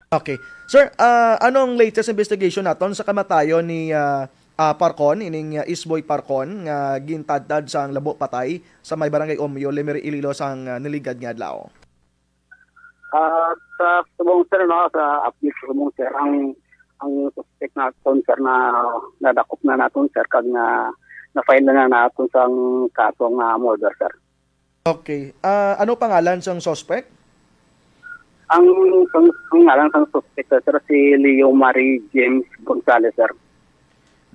Okay. Sir, anong latest investigation naton sa kamatayon ni Parcon, ining Isboy Parcon nga gintadtad sang labo patay sa may barangay Omyo, Lemery, Iloilo sang niligad nga adlaw? Sa subong sir, no, sa update sa subong sir, ang suspect naton sir na nadakop na naton sir kag na-file na naton sang kasong murder sir. Okay. Ano pangalan sang suspect? Ang ngalan sang suspect sir si Leo Marie James Gonzalez sir.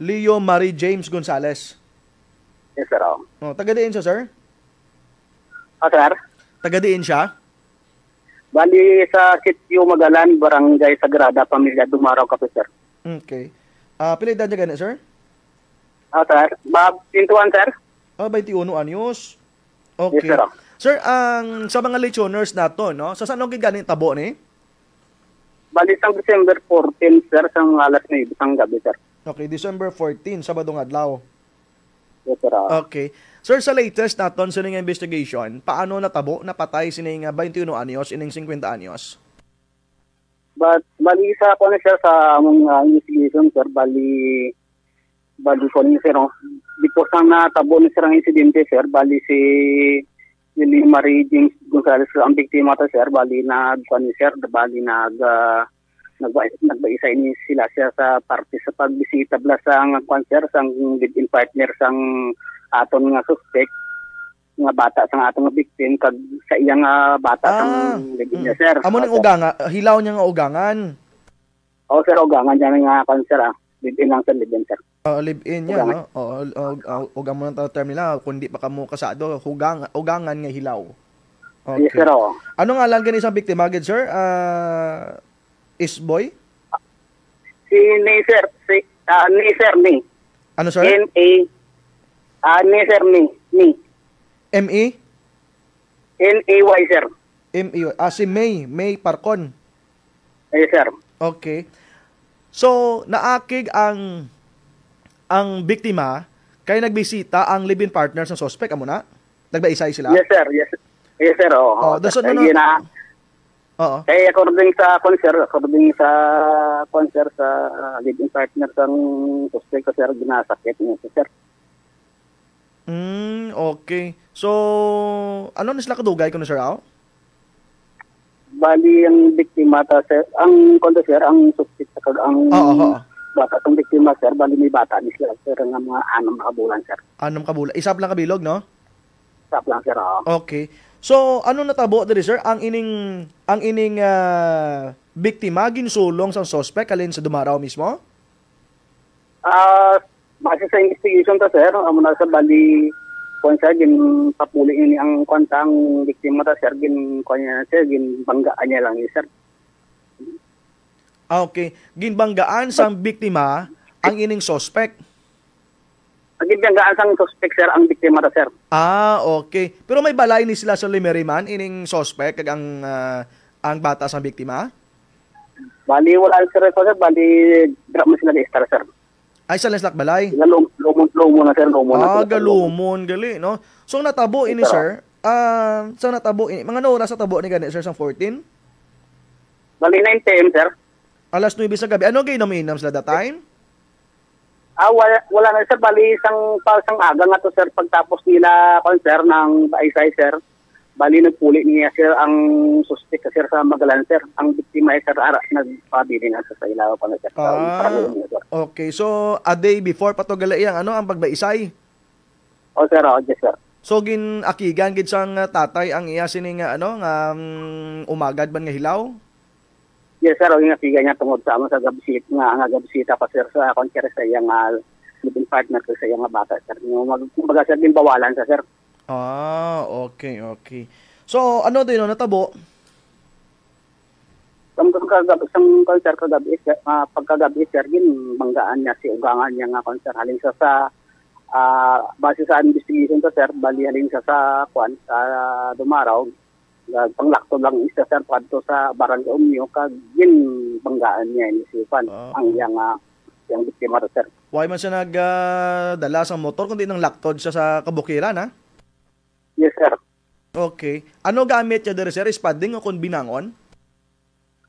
Leo Marie James Gonzalez. Yes sir. Taga-diin siya, sir? Sir? Taga-diin siya? Bali sa Sitio Magalan, Barangay Sagrada, Pamilya Dumaraw, Cape sir. Okay. Pila edad niya ganit, sir? Sir. 21 sir? 21 anyos. Okay. Yes sir. Sir, sa mga lechoners nato, no? Sa saan ang ganit tabo ni? Bali sang December 14 sir, sang alas 9 sang gabi sir. Okay, December 14, Sabado nga adlaw. Yes sir. Okay. Sir, sa latest naton sa nga investigation, paano natabo napatay sining 21 anyos ining 50 anyos? Bali sa ko na siya sa among investigation sir, bali ko ni sir, no? Because ang natabo ni sir ang insidente sir, bali si Lily Marie James Gonzalez ang biktima ta sir, bali ni sir, bali nagbaisa ini sila siya sa parte sa pagbisita bla sang concert sang live-in partner sang aton nga suspect nga bata sang atong nga victim kag sa iyang bata sang live-in niya sir. Amo ning uganga, hilaw niya nga ugangan. Sir, ugangan niya nga concert live-in lang sir, live-in sir. Live-in niya, no? Ugang mo ng term nila, kundi pa kamo kasado, ugangan nga hilaw. Okay. Yes sir. Ano nga lang isang biktima gid sir? Isboy? Si ni sir, ni. Ano sir? N-A ni sir, ni. M-E? N-A-Y sir. M-E. Si May Parcon. Yes sir. Okay. So, naakig ang biktima kay nagbisita ang live-in partners ng suspect, amo na? Nagbaisay sila? Yes sir, yes. Yes sir. Oo. Kaya according sa live-in partner sang suspect sir, ginasakit niya sir. Okay. So, ano na sila kadugay kung sir Ao? Bali ang biktima ta sir, ang suspect sa ang bata tong biktima sir, bali may bata ni sila sir nga mga 6 na kabulan sir. 6 kabulan. Isa lang kabilog, no? Isa lang sir. Okay. So, ano natabo diri sir? Ang ining biktima ginsulong sa suspect alin sa Dumaraw mismo? Base sa investigation ta sir, amo na sa bali kon sa gin papuli ini ang kwantang biktima ta sir, gin kanya sir, gin banggaan niya lang ni sir. Okay. Ginbanggaan sang biktima ang ining suspect. Ginbanggaan sang suspect sir ang biktima ta sir. Okay. Pero may balay ni sila sa Lemery man ining suspect kag ang bata sang biktima? Bali wala sir ko sir, bali drop mo sila ni star sir. Ay sa Leslak balay. Lumon na sir, lumon na. Galumon gali, no? So natabo ini sir. So natabo ini mga oras sa tabo ni gani sir sang 14? Bali 9 PM sir. Alas 9 sa gabi. Ano ginom-inom sila that time? Wala na sir, bali sang aga nga to sir, pagtapos nila concert ng Baisay sir. Bali nagpuli niya sir ang suspect sir sa Magalan sir. Ang biktima ay sir nagpabili na sa ilaw pa na sir. Okay, so a day before patogalay ang ang pagbaisay. Sir, yes sir. So ginakigan gid sang tatay ang iya sining umagad man nga hilaw. Yes sir, ang nakigan niya tungod sa sa gabisita pa sir sa concert sa iyang living partner sa iyang bata sir. Kumbaga sir din bawalan sa sir. Okay. So, ano din natabo? Sang concert kagabi, pagkagabi sir, banggaan niya si ugangan niya nga concert. Halin sa base sa investigation to sir, bali halin sa Dumaraw, panglakto lang isa sir, padto sa Barangay Omyo, kag banggaan niya ni si Juan, ang yang biktima to sir. Why man siya nagdala sa motor, kundi nang laktod siya sa kabukiran, ha? Yes, sir. Okay. Ano gamit niya dere sir? Spading o kung binangon?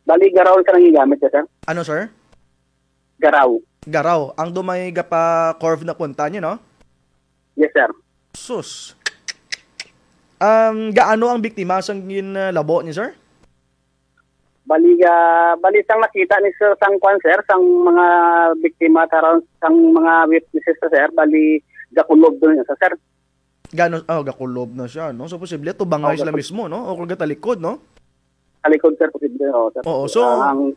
Bali, garaw sa nang gamit siya, sir. Ano, sir? Garaw. Garaw. Ang dumay pa curve na punta niyo, no? Yes, sir. Sus. Gaano ang biktima sang labo ni sir? Bali sang nakita ni sir sang kwan, sir, sang mga biktima karon sang mga witnesses, sir. Bali, gakulob doon sa sir. Gano, gakulob na siya, no? So, posible ito bangay sila mismo, no? O kung gatalikod, no? Talikod, sir, posible, sir. Oo, so... ang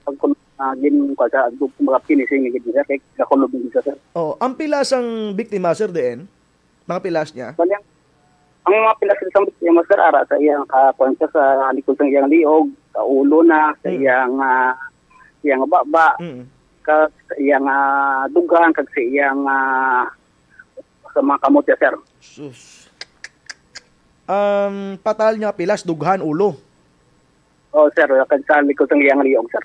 pagkulob gin ko sa mga finishing ni sir, kay gakulob din siya, sir. Oh, ang pilas ang biktima, sir, din? Mga pilas niya? Bali, ang mga pilas sa biktima, sir, ara sa iyang kwan sa likod ng iyang liog, sa ulo na, sa iyang baba, sa iyang dugang, kag sa iyang sa mga kamot niya, sir. Sus. Patal niya pilas, dughan, ulo. Oh, sir, kag sa likod ng iyang liog, sir.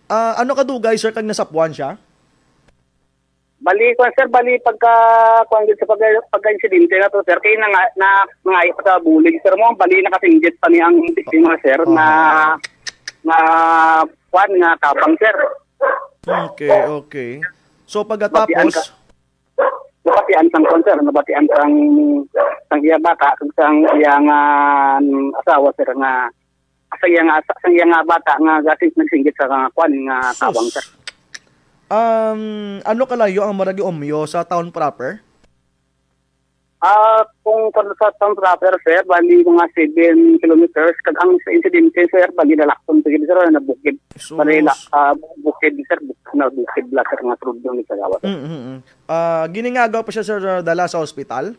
Ano kadugay, sir, kag nasapuan siya? Bali, sir, pagka pagka-insidente na to, sir, kaya nangayo pa sa bulig, sir mo, bali nakasinggit pa niya ang biktima, sir, na tabang, sir. Okay. So, pagkatapos... Nabatian sang kon, sir, nabatian sang iya bata, sang iyang asawa, sir, nga sa iyang bata nga gasing nagsinggit sa kwan nga tabang, sir. Ano kalayo ang maragi omyo sa town proper? Kung sa town proper, sir, bali mga 7 kilometers. Kag ang sa insidente, sir, bali lalakton to sir, na bukid. Bali bukid, sir, na bukid la, sir, nga trudong ni Kagawa. Giningagaw pa siya, sir, dala sa ospital?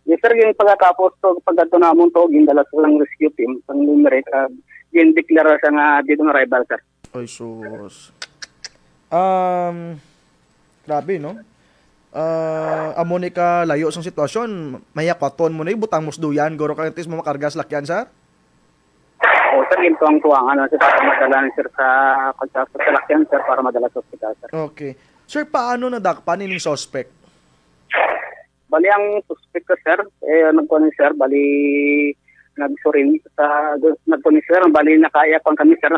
Yes, sir, yung pagkatapos to, pagkato namon to, gindala sa lang rescue team, pang numerate, gindeklara siya nga dito nga rival, sir. Ay, sus. Grabe, no? Amo ni ka layo sang sitwasyon, mayakwaton mo na butang musduyan, goro ka tis mo makargas lakyan, sir? O, sir, ito ang tuwangan sir, para madala ni sir sa lakyan, sir, para madala sa hospital, sir. Okay. Sir, paano nadakpan ining suspect? Bali, ang suspect ko, sir, nagkuhan ni sir, bali, nagsurin nagkuhan ni sir, bali, nakaiyakan kami, sir,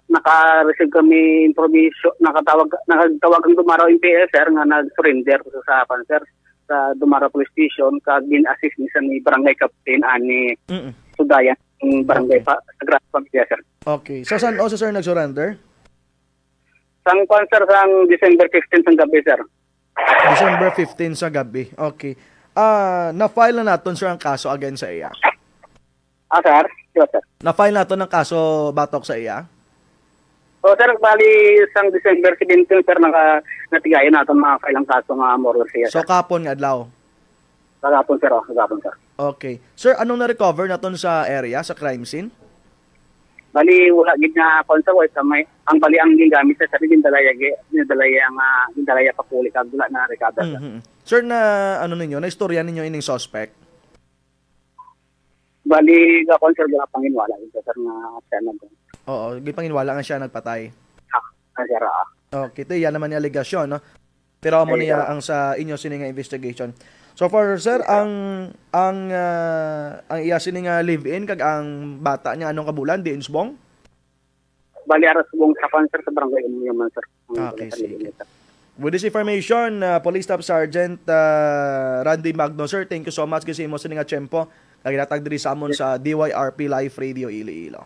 naka-receive kami information, nakatawag ang Dumaro MPS, sir, nga nag-surrender sa sir, sa Dumaro Police Station, kag gin-assist ni Barangay Captain ani Sudayan, barangay pa sa Grand Pamilya, sir. Okay. So, saan sir nag-surrender? Sang kwan, sir, sang December 15 sa gabi, sir. December 15 sa gabi. Okay. Na-file na natin, sir, ang kaso against sa iya. Sir? Yes, sir. Na-file natin ang kaso batok sa iya? O, sir, bali sang December 17, sir, natigayan natin mga kailang kaso nga moral siya, sir. So, kapon nga adlaw? Kagapon, sir. Kagapon, sir. Okay. Sir, anong na-recover natin sa area, sa crime scene? Bali, wala gid nga konsa sa may ang bali ang gingamit sa sabi gindalaya pa puli kag wala na recover. Sir, na ano ninyo, na istorya ninyo ining suspect? Bali, ga konsa ga panginwala ito, sir, nga siya nag. Oo, gipanginwala nga siya nagpatay. Sir. Okay, ito yan naman yung allegation, no? Pero amo niya ang sa inyo sininga investigation. So far, sir, ang iya sininga live-in kag ang bata niya anong kabulan di insbong? Bali aras bong sa sir sa barangay man, sir. Okay, sige. With this information, Police Staff Sergeant Randy Magno, sir, thank you so much kasi mo sininga tiyempo. Naginatag diri sa amon sa DYRP Live Radio Iloilo.